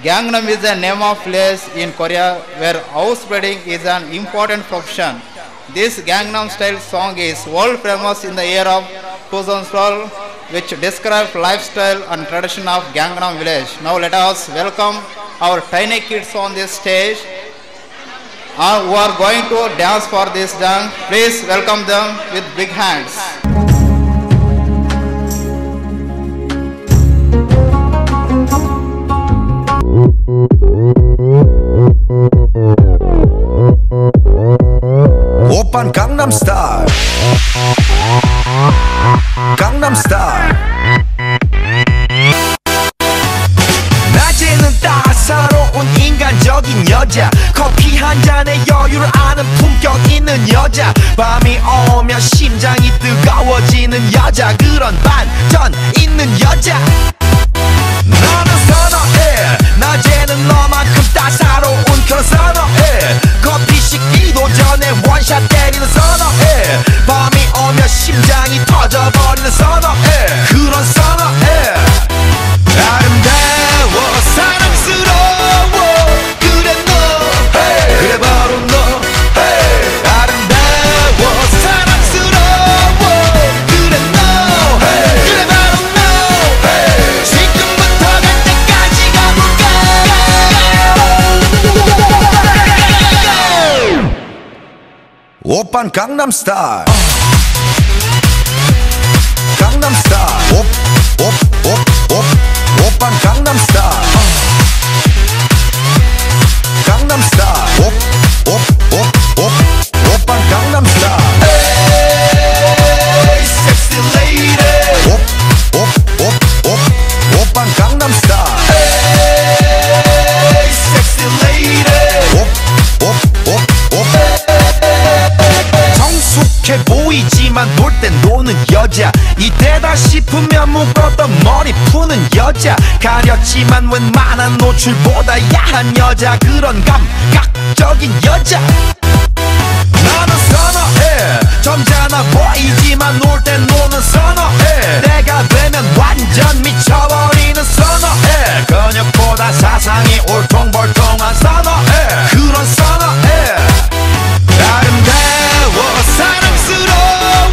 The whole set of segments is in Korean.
Gangnam is the name of place in Korea where house spreading is an important profession. This Gangnam Style song is world famous in the year of 2012, which describes lifestyle and tradition of Gangnam village. Now let us welcome our tiny kids on this stage who are going to dance for this dance. Please welcome them with big hands. 오빤 강남 스타일 강남 스타일 낮에는 따사로운 인간적인 여자 커피 한 잔에 여유를 아는 품격 있는 여자 밤이 오면 심장이 뜨거워지는 여자 그런 반전 있는 여자 나는 선어해 낮에는 너만큼 따사로운 그런 선어해 커피 식기도 전에 원샷 때리는 선어해 밤이 오면 심장이 터져버리는 선어해 그런 선어해 아름다워 사랑스러워 그래 너 hey. 그래 바로 너 hey. 아름다워 사랑스러워 그래 너 hey. 그래 바로 너 hey. 지금부터 갈 때까지 가볼까 오빤 강남 스타일 강남 스타일 오빤 강남 스타일 강남 스타일 오빤 강남 스타일 Hey sexy lady 오빤 강남 스타일 Hey sexy lady 성숙해 보이지만 놀 땐 노는 여자 이때다 싶으면 묶었던 머리 푸는 여자 가렸지만 웬만한 노출보다 야한 여자 그런 감각적인 여자 나는 선어해 점잖아 보이지만 놀 땐 노는 선어해 내가 되면 완전 미쳐버리는 선어해 근육보다 사상이 울퉁불퉁한 선어해 그런 선어해 아름다워 사랑스러워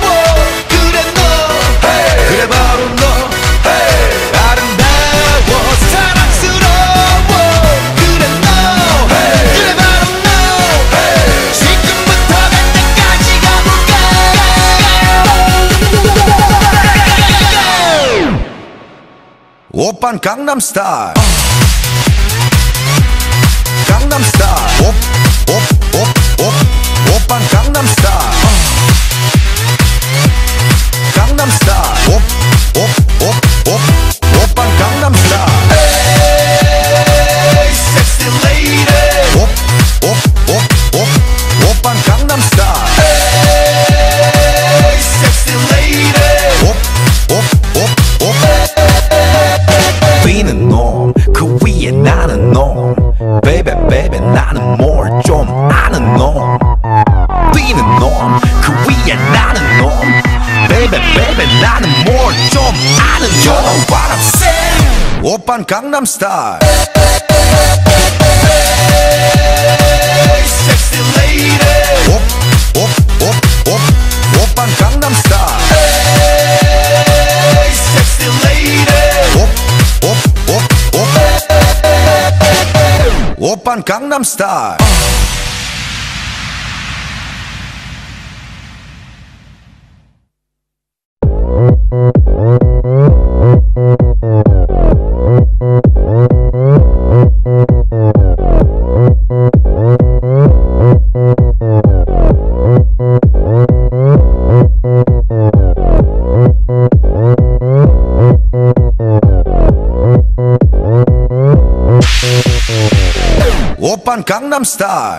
그래 너 hey. 그래 바로 너 hey. 아름다워 사랑스러워 그래 너 hey. 그래 바로 너 hey. 지금부터 갈 때까지 가볼까 오빤 강남 스타일 강남 스타일 오빤 강남 스타일 강남 스타일 오빤 강남 스타일 Hey sexy lady 오빤 강남 스타일 Hey sexy lady 뛰는 놈 그 위에 나는 놈 Baby baby 나는 뭘 좀 아는 놈 뛰는 놈 그 위에 나는 놈 Baby baby 나는 뭘 좀 아는 놈 You know what I'm saying 오빤 강남 스타일 Hey sexy lady 오빤 강남 스타일 Hey sexy lady 오빤 강남 스타일 오빤 강남 스타일